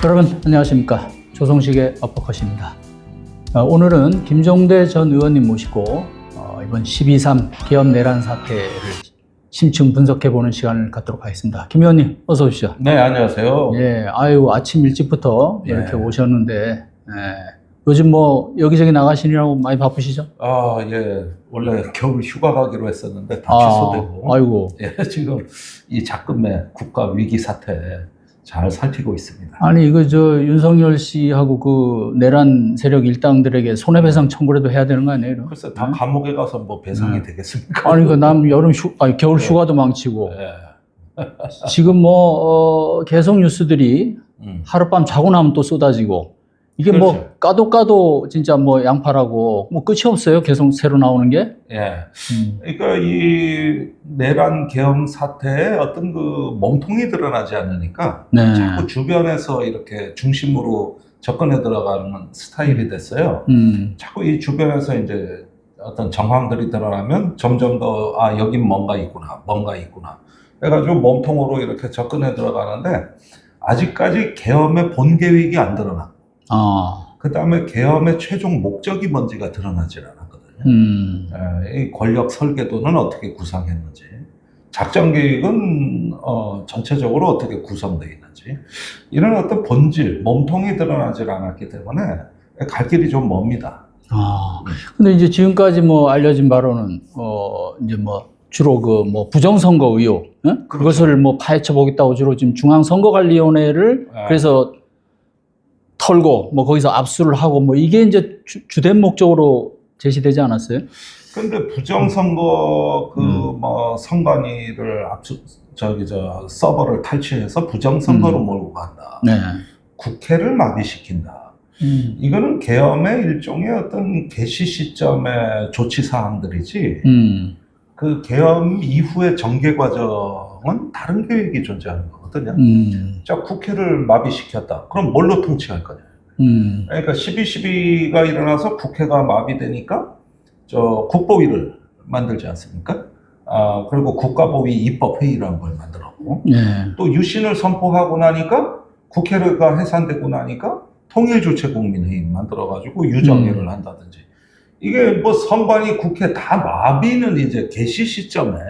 여러분 안녕하십니까. 조성식의 어퍼컷입니다. 오늘은 김종대 전 의원님 모시고 이번 12.3 계엄 내란 사태를 심층 분석해보는 시간을 갖도록 하겠습니다. 김 의원님 어서 오십시오. 네, 안녕하세요. 예, 아유 아침 일찍부터 이렇게 오셨는데 요즘 뭐 여기저기 나가시느라고 많이 바쁘시죠? 아, 예. 원래 겨울 휴가 가기로 했었는데 다 취소되고. 아이고. 예, 지금 이 작금의 국가 위기 사태 잘 살피고 있습니다. 아니 이거 윤석열 씨하고 그 내란 세력 일당들에게 손해배상 청구라도 해야 되는 거 아니에요? 글쎄 다 감옥에 가서 뭐 배상이 되겠습니까? 아니 그 남 겨울 휴가도 망치고 예. 지금 뭐 계속 뉴스들이 하룻밤 자고 나면 또 쏟아지고 이게 그렇죠. 뭐 까도 진짜 뭐 양파라고 뭐 끝이 없어요. 계속 새로 나오는 게. 예. 그러니까 이 내란 계엄 사태에 어떤 그 몸통이 드러나지 않으니까 네. 자꾸 주변에서 이렇게 중심으로 접근해 들어가는 스타일이 됐어요. 자꾸 이 주변에서 이제 어떤 정황들이 드러나면 점점 더 여긴 뭔가 있구나. 해가지고 몸통으로 이렇게 접근해 들어가는데 아직까지 계엄의 본 계획이 안 드러나. 그 다음에 계엄의 최종 목적이 뭔지가 드러나질 않았거든요. 이 권력 설계도는 어떻게 구상했는지, 작전 계획은 전체적으로 어떻게 구성되어 있는지, 이런 어떤 본질, 몸통이 드러나질 않았기 때문에 갈 길이 좀 멉니다. 근데 이제 지금까지 뭐 알려진 바로는 이제 뭐 주로 그 뭐 부정선거 의혹, 그렇죠. 그것을 뭐 파헤쳐 보겠다고 주로 지금 중앙선거관리위원회를 그래서 털고 뭐 거기서 압수를 하고 뭐 이게 이제 주된 목적으로 제시되지 않았어요? 근데 부정선거 뭐 선관위를 서버를 탈취해서 부정선거로 몰고 간다. 네. 국회를 마비시킨다. 이거는 계엄의 일종의 어떤 개시 시점의 조치 사항들이지. 그 계엄 이후의 전개 과정은 다른 계획이 존재하는 거거든요. 자, 국회를 마비시켰다. 그럼 뭘로 통치할 거냐? 그러니까 12.12가 일어나서 국회가 마비되니까 국보위를 만들지 않습니까? 그리고 국가보위 입법회의라는 걸 만들었고, 또 유신을 선포하고 나니까 국회가 해산되고 나니까 통일주체국민회의 만들어가지고 유정회를 한다든지. 이게 뭐 선관위 국회 다 마비는 이제 개시 시점에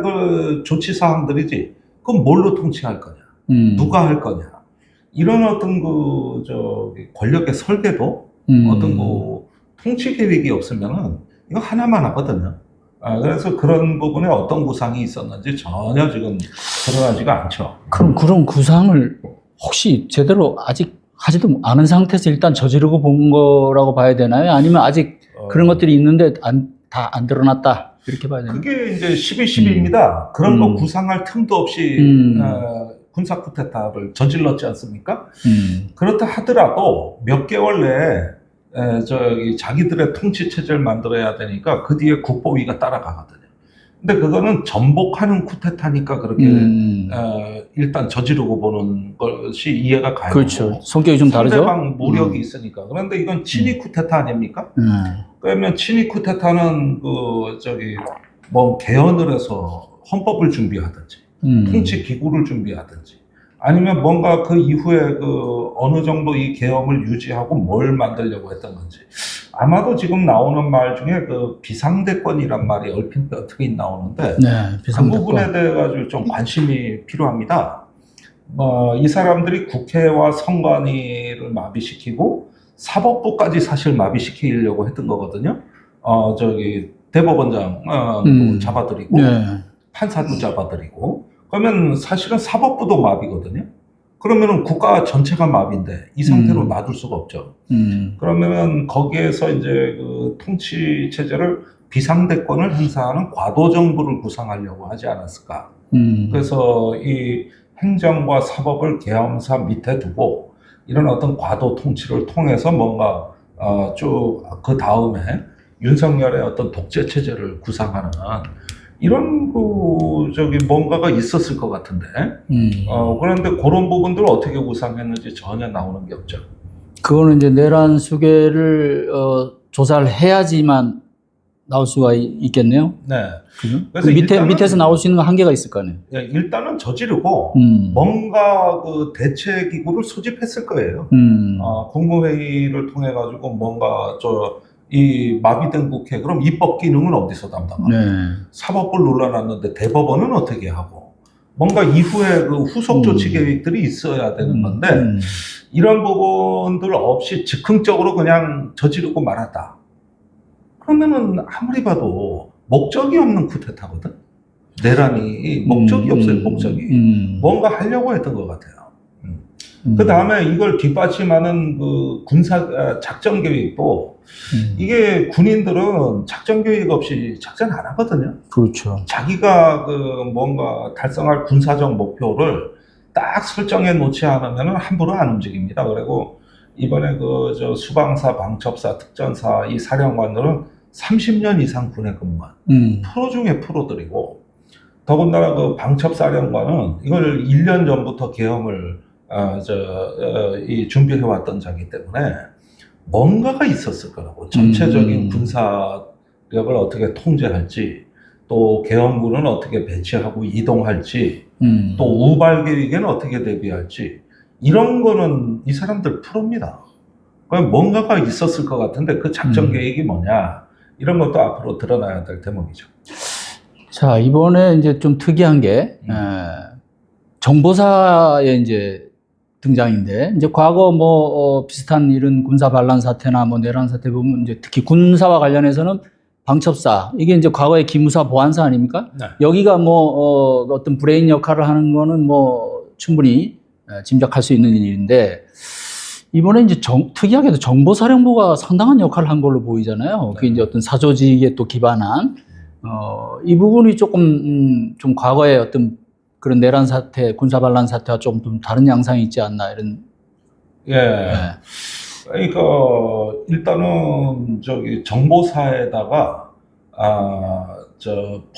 그 조치 사항들이지. 그럼 뭘로 통치할 거냐? 누가 할 거냐? 이런 어떤 권력의 설계도, 어떤 통치 계획이 없으면은 이거 하나만 하거든요. 그래서 그런 부분에 어떤 구상이 있었는지 전혀 지금 드러나지가 않죠. 그럼 그런 구상을 혹시 제대로 아직 하지도 않은 상태에서 일단 저지르고 본 거라고 봐야 되나요? 아니면 아직 그런 것들이 있는데 다 안 드러났다 이렇게 봐야 되나요? 그게 이제 12.12입니다. 그런 거 구상할 틈도 없이 군사 쿠데타를 저질렀지 않습니까? 그렇다 하더라도 몇 개월 내에 자기들의 통치 체제를 만들어야 되니까 그 뒤에 국보위가 따라가거든요. 근데 그거는 전복하는 쿠데타니까 그렇게 일단 저지르고 보는 것이 이해가 가요. 그렇죠. 성격이 좀 다르죠. 상대방 무력이 있으니까. 그런데 이건 친위 쿠데타 아닙니까? 그러면 친위 쿠데타는 뭐 개헌을 해서 헌법을 준비하든지, 통치 기구를 준비하든지, 아니면 뭔가 그 이후에 어느 정도 이 계엄을 유지하고 뭘 만들려고 했던 건지. 아마도 지금 나오는 말 중에 비상대권이란 말이 얼핏 어떻게 나오는데, 그 부분에 대해 가지고 좀 관심이 필요합니다. 이 사람들이 국회와 선관위를 마비시키고 사법부까지 사실 마비시키려고 했던 거거든요. 대법원장 잡아들이고 판사도 잡아들이고. 그러면 사실은 사법부도 마비거든요. 그러면은 국가 전체가 마비인데 이 상태로 놔둘 수가 없죠. 그러면은 거기에서 이제 통치 체제를 비상대권을 행사하는 과도 정부를 구상하려고 하지 않았을까. 그래서 이 행정과 사법을 계엄사 밑에 두고 이런 어떤 과도 통치를 통해서 뭔가 쭉 그 다음에 윤석열의 어떤 독재 체제를 구상하는 이런 뭔가가 있었을 것 같은데 그런데 그런 부분들을 어떻게 구상했는지 전혀 나오는 게 없죠. 그거는 이제 내란 수계를 조사를 해야지만 나올 수가 있겠네요. 네. 그죠? 그래서 그 일단은 밑에서 나올 수 있는 건 한계가 있을 거 아니에요. 예, 일단은 저지르고 뭔가 그 대체 기구를 소집했을 거예요. 국무회의를 통해 가지고 뭔가 이 마비된 국회 그럼 입법 기능은 어디서 담당하고 네. 사법부를 눌러놨는데 대법원은 어떻게 하고 뭔가 이후에 그 후속 조치 계획들이 있어야 되는 건데 이런 부분들 없이 즉흥적으로 그냥 저지르고 말았다. 그러면은 아무리 봐도 목적이 없는 쿠데타거든. 내란이 목적이 없어요. 목적이 뭔가 하려고 했던 것 같아요. 그 다음에 이걸 뒷받침하는 그 군사 작전 계획도 이게 군인들은 작전 계획 없이 작전 안 하거든요. 그렇죠. 자기가 그 뭔가 달성할 군사적 목표를 딱 설정해 놓지 않으면 함부로 안 움직입니다. 그리고 이번에 그 수방사, 방첩사, 특전사 이 사령관들은 30년 이상 군에 근무한 프로 중에 프로들이고 더군다나 그 방첩사령관은 이걸 1년 전부터 계엄을 준비해 왔던 자기 때문에 뭔가가 있었을 거라고 전체적인 군사력을 어떻게 통제할지 또 계엄군은 어떻게 배치하고 이동할지 또 우발 계획에는 어떻게 대비할지 이런 거는 이 사람들 프로입니다. 뭔가가 있었을 것 같은데 그 작전 계획이 뭐냐 이런 것도 앞으로 드러나야 될 대목이죠. 자, 이번에 이제 좀 특이한 게 정보사의 이제 등장인데 이제 과거 비슷한 이런 군사 반란 사태나 내란 사태 보면 이제 특히 군사와 관련해서는 방첩사 이게 이제 과거의 기무사 보안사 아닙니까? 네. 여기가 어떤 브레인 역할을 하는 거는 충분히 짐작할 수 있는 일인데 이번에 이제 특이하게도 정보사령부가 상당한 역할을 한 걸로 보이잖아요. 그게 이제 어떤 사조직에 또 기반한 이 부분이 조금 좀 과거의 어떤 그런 내란 사태, 군사 반란 사태와 조금 좀 다른 양상이 있지 않나 이런. 예. 네. 그러니까 일단은 정보사에다가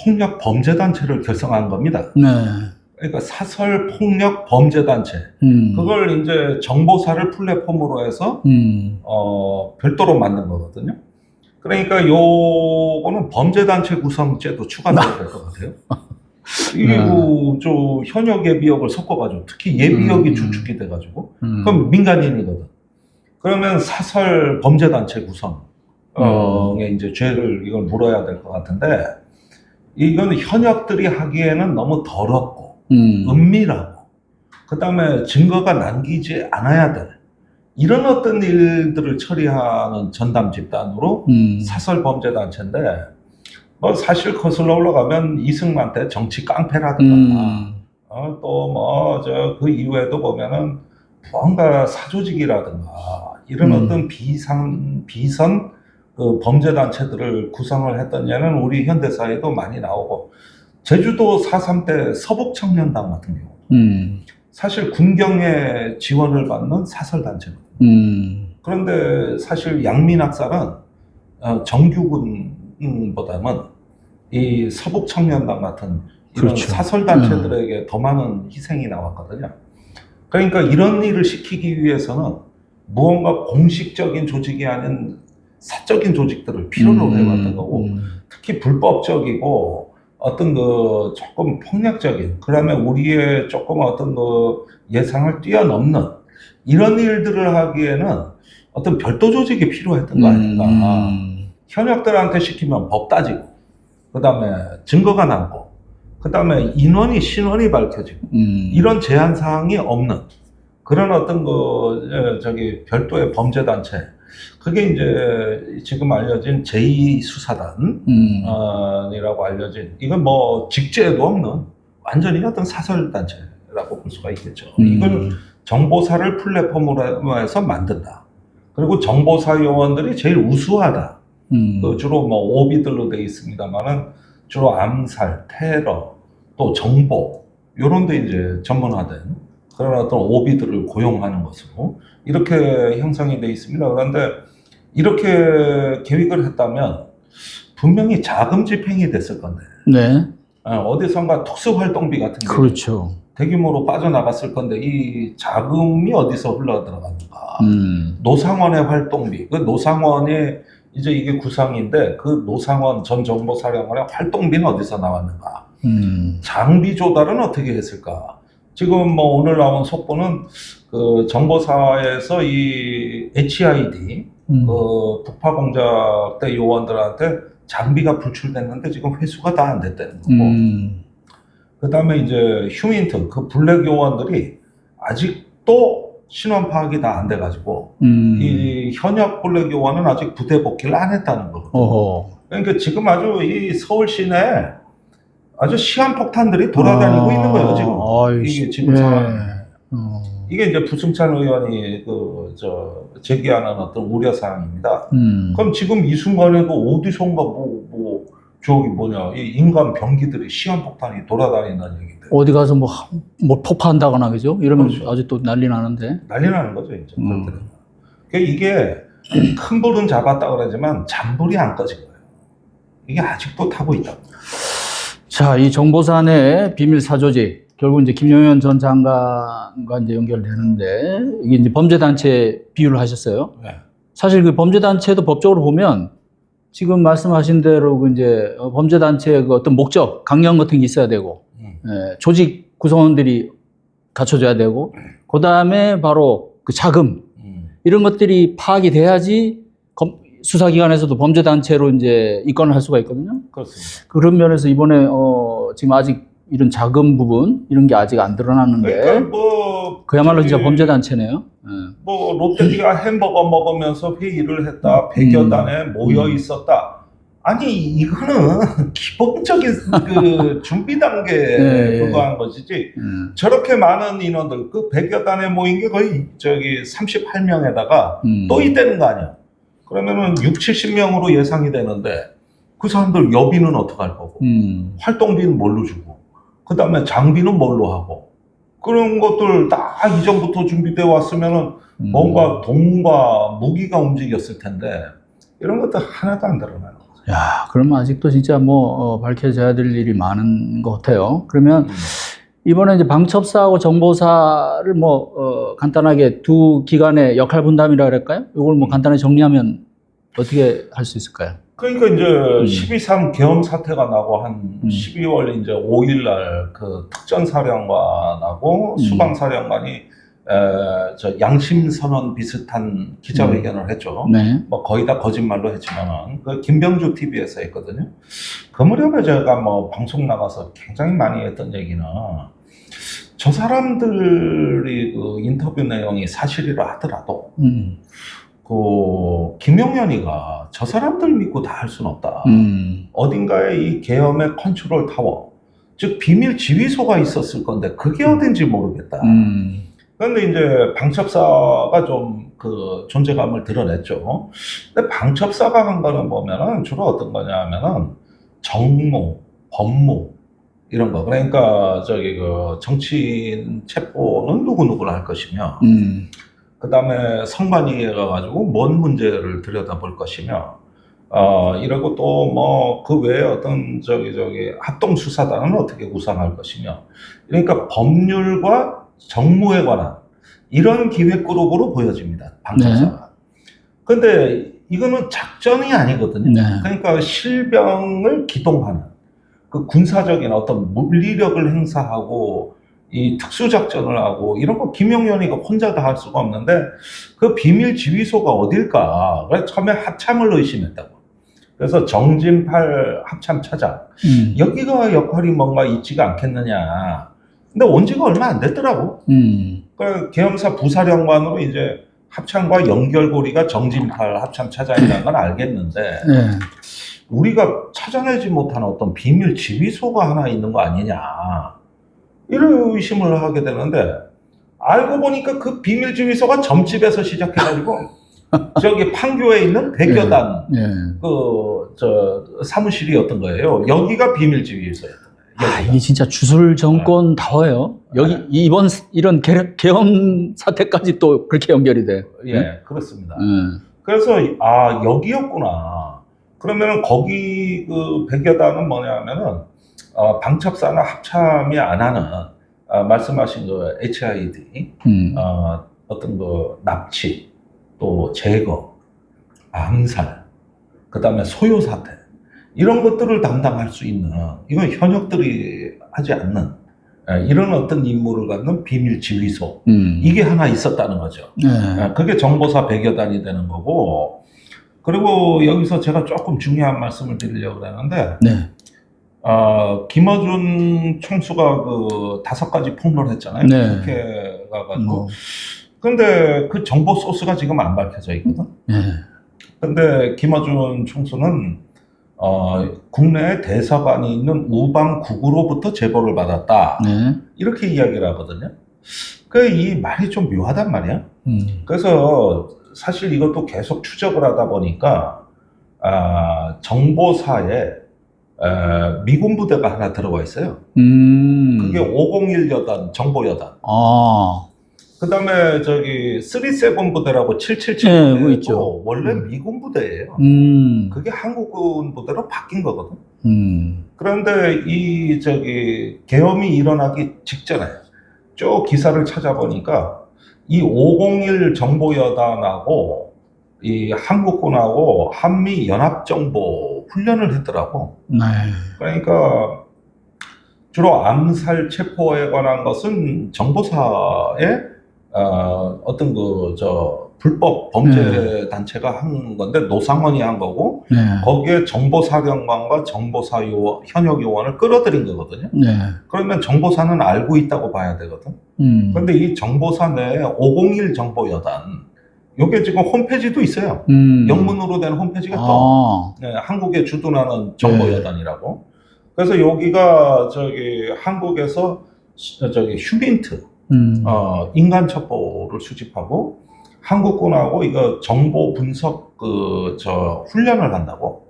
폭력 범죄 단체를 결성한 겁니다. 네. 그러니까 사설 폭력 범죄 단체. 그걸 이제 정보사를 플랫폼으로 해서 별도로 만든 거거든요. 그러니까 요거는 범죄 단체 구성죄도 추가돼야 될 것 같아요. 이게 현역 예비역을 섞어가지고 특히 예비역이 주축이 돼가지고 그럼 민간인이거든. 그러면 사설 범죄 단체 구성에 이제 죄를 이걸 물어야 될 것 같은데 이건 현역들이 하기에는 너무 더럽고 은밀하고 그 다음에 증거가 남기지 않아야 될 이런 어떤 일들을 처리하는 전담 집단으로 사설 범죄 단체인데 사실 거슬러 올라가면 이승만때 정치 깡패라든가 그 이후에도 보면은 뭔가 사조직이라든가 이런 어떤 비선 그 범죄 단체들을 구성을 했던 예는 우리 현대사에도 많이 나오고 제주도 4.3 때 서북청년단 같은 경우 사실 군경의 지원을 받는 사설 단체거든요. 그런데 사실 양민학살은 정규군보다는 이 서북청년단 같은 이런 그렇죠. 사설 단체들에게 더 많은 희생이 나왔거든요. 그러니까 이런 일을 시키기 위해서는 무언가 공식적인 조직이 아닌 사적인 조직들을 필요로 해왔던 거고 특히 불법적이고 어떤 그 조금 폭력적인 그다음에 우리의 조금 어떤 그 예상을 뛰어넘는 이런 일들을 하기에는 어떤 별도 조직이 필요했던 거 아닌가. 현역들한테 시키면 법 따지고 그 다음에 증거가 남고 그 다음에 신원이 밝혀지고 이런 제한 사항이 없는 그런 어떤 별도의 범죄 단체 그게 이제 지금 알려진 제2수사단이라고 알려진 이건 직제도 없는 완전히 어떤 사설 단체라고 볼 수가 있겠죠. 이걸 정보사를 플랫폼으로 해서 만든다. 그리고 정보사 요원들이 제일 우수하다. 주로 오비들로 되어 있습니다만은 주로 암살, 테러, 또 정보 요런 데 이제 전문화된 그런 어떤 오비들을 고용하는 것으로 이렇게 형성이 되어 있습니다. 그런데 이렇게 계획을 했다면 분명히 자금 집행이 됐을 건데 네. 어디선가 특수활동비 같은 게 그렇죠. 대규모로 빠져나갔을 건데 이 자금이 어디서 흘러 들어갔는가? 노상원의 활동비, 그 노상원의 이제 이게 구상인데 그 노상원 전 정보사령관의 활동비는 어디서 나왔는가? 장비 조달은 어떻게 했을까? 지금 뭐 오늘 나온 속보는 그 정보사에서 이 HID 그 북파 공작대 요원들한테 장비가 불출됐는데 지금 회수가 다 안 됐다는 거고. 그다음에 이제 휴민트 그 블랙 요원들이 아직도 신원 파악이 다 안 돼가지고 이 현역 블랙 요원은 아직 부대 복귀를 안 했다는 거거든요. 그러니까 지금 아주 이 서울 시내에 아주 시한폭탄들이 돌아다니고 있는 거예요 지금. 이게 지금 상황. 이게 이제 부승찬 의원이 제기하는 어떤 우려 사항입니다. 그럼 지금 이 순간에도 어디선가 저기 이 인간 병기들이 시한폭탄이 돌아다닌다는 얘기인데. 어디 가서 뭐 폭파한다거나 그죠? 이러면 그렇죠. 아직도 난리 나는데. 난리 나는 거죠 이제. 그러니까 이게 큰 불은 잡았다 그러지만 잔불이 안 꺼진 거예요. 이게 아직도 타고 있다. 자, 이 정보사 내 비밀 사조직 결국 이제 김용현 전 장관과 이제 연결되는데 이게 이제 범죄단체 비유를 하셨어요. 네. 사실 그 범죄단체도 법적으로 보면 지금 말씀하신 대로 이제 범죄단체의 그 어떤 목적, 강령 같은 게 있어야 되고, 조직 구성원들이 갖춰져야 되고, 그 다음에 바로 그 자금, 이런 것들이 파악이 돼야지 수사기관에서도 범죄단체로 이제 입건을 할 수가 있거든요. 그렇습니다. 그런 면에서 이번에 지금 아직 이런 자금 부분 이런 게 아직 안 드러났는데, 그러니까 그야말로 진짜 범죄단체네요. 뭐 롯데리아 햄버거 먹으면서 회의를 했다, 100여 단에 모여 있었다. 아니 이거는 기본적인 그 준비 단계 그거 한 것이지. 저렇게 많은 인원들 그 100여 단에 모인 게 거의 38명에다가 또 있다는 거 아니야. 그러면은 6, 70명으로 예상이 되는데 그 사람들 여비는 어떡할 거고, 활동비는 뭘로 주고, 그 다음에 장비는 뭘로 하고, 그런 것들 다 이전부터 준비되어 왔으면은 뭔가 돈과 무기가 움직였을 텐데 이런 것들 하나도 안 드러나는 거죠. 야, 그러면 아직도 진짜 밝혀져야 될 일이 많은 것 같아요. 그러면 이번에 이제 방첩사하고 정보사를 간단하게 두 기관의 역할 분담이라 그럴까요? 이걸 간단하게 정리하면 어떻게 할 수 있을까요? 그러니까 이제 12.3 계엄 사태가 나고 한 12월 이제 5일 날 그 특전사령관하고 수방사령관이 저 양심 선언 비슷한 기자회견을 했죠. 네. 뭐 거의 다 거짓말로 했지만은 그 김병주 TV에서 했거든요. 그 무렵에 제가 뭐 방송 나가서 굉장히 많이 했던 얘기는 저 사람들이 그 인터뷰 내용이 사실이라 하더라도 그 김용현이가 저 사람들 믿고 다 할 수는 없다. 어딘가에 이 계엄의 컨트롤 타워, 즉 비밀 지휘소가 있었을 건데 그게 어딘지 모르겠다. 그런데 이제 방첩사가 좀 그 존재감을 드러냈죠. 근데 방첩사가 한 거는 보면은 주로 어떤 거냐 하면은 정무, 법무 이런 거. 그러니까 그 정치인 체포는 누구누구를 할 것이며, 그 다음에 선관위에 가가지고 뭔 문제를 들여다볼 것이며, 이러고 또 뭐 그 외에 어떤 합동수사단은 어떻게 구성할 것이며, 그러니까 법률과 정무에 관한 이런 기획그룹으로 보여집니다, 방첩사가. 근데 이거는 작전이 아니거든요. 그러니까 실병을 기동하는 그 군사적인 어떤 물리력을 행사하고 이 특수작전을 하고 이런 거 김용현이가 혼자 다 할 수가 없는데 그 비밀 지휘소가 어딜까? 그래서 처음에 합참을 의심했다고. 그래서 정진팔 합참차장 여기가 역할이 뭔가 있지가 않겠느냐. 근데 온 지가 얼마 안 됐더라고. 그러니까 계엄사 부사령관으로 이제 합참과 연결고리가 정진팔 합참차장이라는 건 알겠는데 우리가 찾아내지 못한 어떤 비밀 지휘소가 하나 있는 거 아니냐. 이런 의심을 하게 되는데 알고 보니까 그 비밀 지휘소가 점집에서 시작해가지고 저기 판교에 있는 100여 단 사무실이었던 거예요. 여기가 비밀 지휘소였던 거예요. 이게 진짜 주술 정권다워요. 여기 이번 이런 계엄 사태까지 또 그렇게 연결이 돼. 그렇습니다. 그래서 여기였구나. 그러면은 거기 그 100여 단은 뭐냐면은 방첩사나 합참이 안 하는 말씀하신 그 HID 어떤 그 납치 또 제거 암살 그다음에 소요 사태 이런 것들을 담당할 수 있는 이건 현역들이 하지 않는 이런 어떤 임무를 갖는 비밀 지휘소 이게 하나 있었다는 거죠. 그게 정보사 100여 단이 되는 거고 그리고 여기서 제가 조금 중요한 말씀을 드리려고 하는데 네. 김어준 총수가 그 5가지 폭로를 했잖아요. 네. 국회 가가지고. 근데 그 정보 소스가 지금 안 밝혀져 있거든. 네. 근데 김어준 총수는 국내에 대사관이 있는 우방국으로부터 제보를 받았다. 네. 이렇게 이야기를 하거든요. 그 이 말이 좀 묘하단 말이야. 그래서 사실 이것도 계속 추적을 하다 보니까 정보사에 미군 부대가 하나 들어가 있어요. 그게 501 여단, 정보 여단. 그 다음에 저기 37 부대라고 777 네, 부대도 있죠. 원래 미군 부대예요. 그게 한국군 부대로 바뀐 거거든. 그런데 이 저기 계엄이 일어나기 직전에 쭉 기사를 찾아보니까 이 501 정보 여단하고 이 한국군하고 한미 연합 정보 훈련을 했더라고. 네. 그러니까 주로 암살 체포에 관한 것은 정보사의 어떤 불법 범죄 단체가 한 건데 노상원이 한 거고 네. 거기에 정보사령관과 정보사 현역 요원을 끌어들인 거거든요. 네. 그러면 정보사는 알고 있다고 봐야 되거든. 그런데 이 정보사 내에 501 정보여단 요게 지금 홈페이지도 있어요. 영문으로 된 홈페이지가 또 한국에 주둔하는 정보여단이라고. 그래서 여기가 저기 한국에서 저기 휴민트 인간 첩보를 수집하고 한국군하고 이거 정보 분석 훈련을 한다고.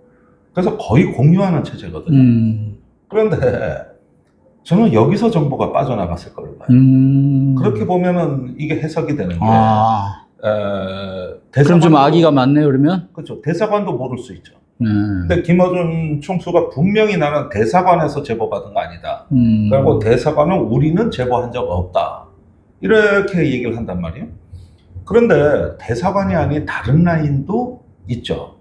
그래서 거의 공유하는 체제거든요. 그런데 저는 여기서 정보가 빠져나갔을 걸로 봐요. 그렇게 보면은 이게 해석이 되는 게 그럼 좀 악의가 많네요, 그러면? 그렇죠. 대사관도 모를 수 있죠. 근데 김어준 총수가 분명히 나는 대사관에서 제보받은 거 아니다. 그리고 대사관은 우리는 제보한 적 없다. 이렇게 얘기를 한단 말이에요. 그런데 대사관이 아닌 다른 라인도 있죠.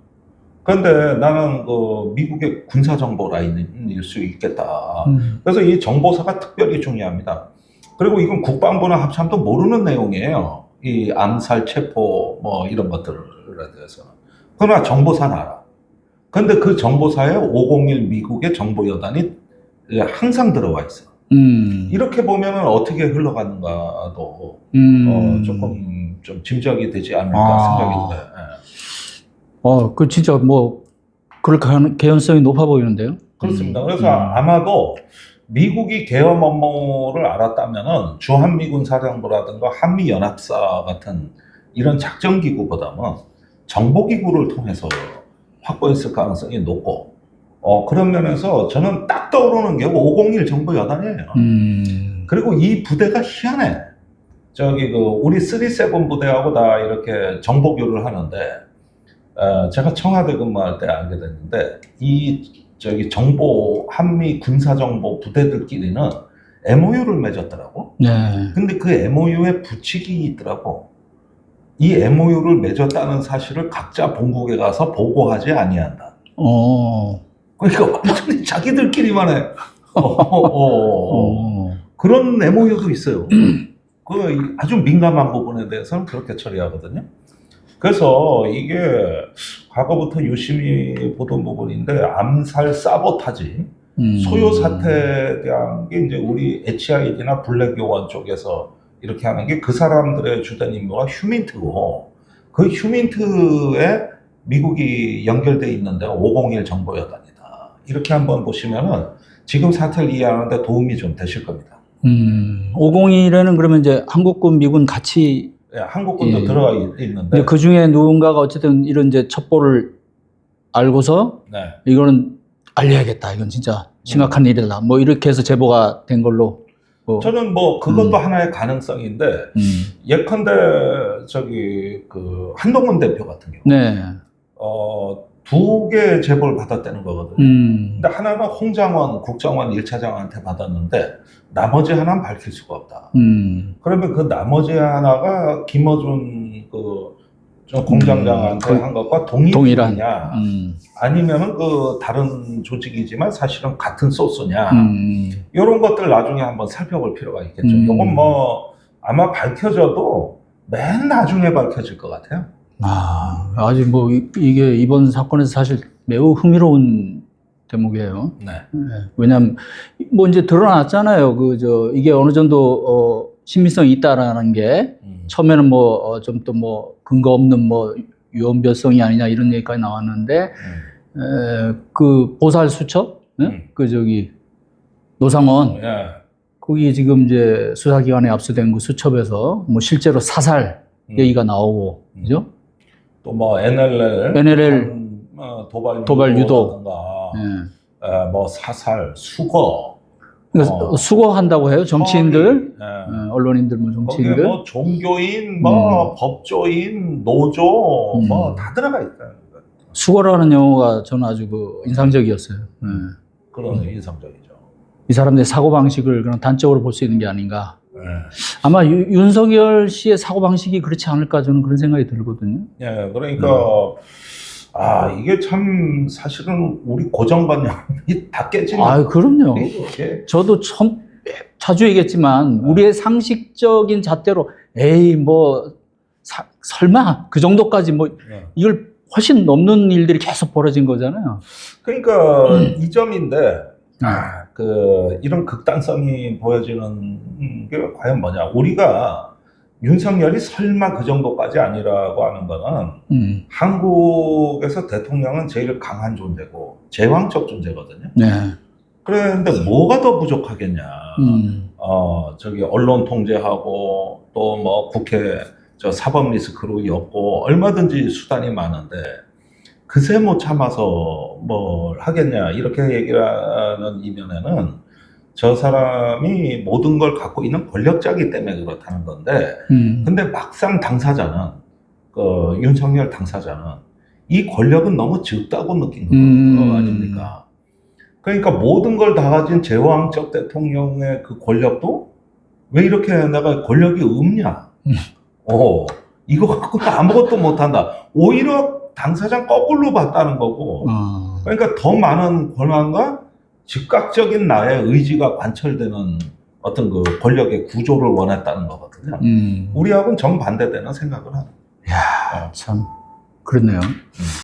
그런데 나는 그 미국의 군사정보 라인일 수 있겠다. 그래서 이 정보사가 특별히 중요합니다. 그리고 이건 국방부나 합참도 모르는 내용이에요. 이 암살, 체포 뭐 이런 것들에 대해서. 그러나 정보사는 알아. 근데 그 정보사에 501 미국의 정보여단이 항상 들어와 있어. 이렇게 보면은 어떻게 흘러가는가도 조금 좀 짐작이 되지 않을까 생각이 들어요. 그 진짜 뭐 그럴 개연성이 높아 보이는데요. 그렇습니다. 그래서 아마도 미국이 계엄 업무를 알았다면은 주한미군 사령부라든가 한미연합사 같은 이런 작전기구보다는 정보기구를 통해서 확보했을 가능성이 높고, 그런 면에서 저는 딱 떠오르는 게 501 정보여단이에요. 그리고 이 부대가 희한해. 우리 37 부대하고 다 이렇게 정보교류를 하는데, 제가 청와대 근무할 때 알게 됐는데, 한미 군사정보 부대들끼리는 MOU를 맺었더라고. 네. 근데 그 MOU에 부칙이 있더라고. 이 MOU를 맺었다는 사실을 각자 본국에 가서 보고하지 아니한다. 그러니까 완전히 자기들끼리만 해. 그런 MOU도 있어요. 그 아주 민감한 부분에 대해서는 그렇게 처리하거든요. 그래서 이게 과거부터 유심히 보던 부분인데 암살, 사보타지, 소요 사태에 대한 게 이제 우리 HID나 블랙 요원 쪽에서 이렇게 하는 게 그 사람들의 주된 임무가 휴민트고 그 휴민트에 미국이 연결돼 있는 데가 501 정보여단이다. 이렇게 한번 보시면은 지금 사태를 이해하는데 도움이 좀 되실 겁니다. 501에는 그러면 이제 한국군, 미군 같이 한국군도 들어가 있는데 그 중에 누군가가 어쨌든 이런 이제 첩보를 알고서 이거는 알려야겠다. 이건 진짜 심각한 일이다. 뭐 이렇게 해서 제보가 된 걸로. 저는 뭐 그것도 하나의 가능성인데 예컨대 한동훈 대표 같은 경우 2개 제보를 받았다는 거거든요. 근데 하나는 홍장원 국정원 1차장한테 받았는데 나머지 하나는 밝힐 수가 없다. 그러면 그 나머지 하나가 김어준 저 공장장한테 한 것과 동일한. 동일하냐, 아니면은 그 다른 조직이지만 사실은 같은 소스냐, 이런 것들 나중에 한번 살펴볼 필요가 있겠죠. 이건 뭐 아마 밝혀져도 맨 나중에 밝혀질 것 같아요. 아직 뭐 이게 이번 사건에서 사실 매우 흥미로운 대목이에요. 네. 왜냐하면 뭐 이제 드러났잖아요. 이게 어느 정도 신빙성이 있다라는 게 처음에는 뭐 좀 또 뭐 근거 없는 뭐 유언비어성이 아니냐 이런 얘기까지 나왔는데 그 보살 수첩, 노상원 거기 지금 이제 수사기관에 압수된 그 수첩에서 뭐 실제로 사살 얘기가 나오고, 그죠? 또 뭐 NLL 도발 유도, 뭐 사살, 수거. 그러니까 수거한다고 해요. 정치인들, 언론인들, 뭐 정치인들. 거기에 뭐 종교인, 뭐 법조인, 노조, 뭐 다 들어가 있다. 수거라는 용어가 저는 아주 인상적이었어요. 그런 인상적이죠. 이 사람들의 사고방식을 그냥 단적으로 볼 수 있는 게 아닌가. 아마 윤석열 씨의 사고방식이 그렇지 않을까 저는 그런 생각이 들거든요. 예, 그러니까, 이게 참 사실은 우리 고정관념이 다 깨지는. 그럼요. 이게. 저도 자주 얘기했지만, 우리의 상식적인 잣대로, 설마 그 정도까지 이걸 훨씬 넘는 일들이 계속 벌어진 거잖아요. 그러니까 이 점인데, 이런 극단성이 보여지는 게 과연 뭐냐. 우리가 윤석열이 설마 그 정도까지 아니라고 하는 거는 한국에서 대통령은 제일 강한 존재고 제왕적 존재거든요. 네. 그런데 뭐가 더 부족하겠냐. 언론 통제하고 또 뭐 국회 사법 리스크로 엮고 얼마든지 수단이 많은데 그새 못 참아서 뭘 하겠냐 이렇게 얘기를 하는 이면에는 저 사람이 모든 걸 갖고 있는 권력자이기 때문에 그렇다는 건데 근데 막상 당사자는 윤석열 당사자는 이 권력은 너무 적다고 느낀 거 아닙니까? 그러니까 모든 걸 다 가진 제왕적 대통령의 그 권력도 왜 이렇게 내가 권력이 없냐? 이거 갖고 아무것도 못한다. 오히려 당사자 거꾸로 봤다는 거고. 그러니까 더 많은 권한과 즉각적인 나의 의지가 관철되는 어떤 그 권력의 구조를 원했다는 거거든요. 우리하고는 정반대되는 생각을 하는. 참 그렇네요.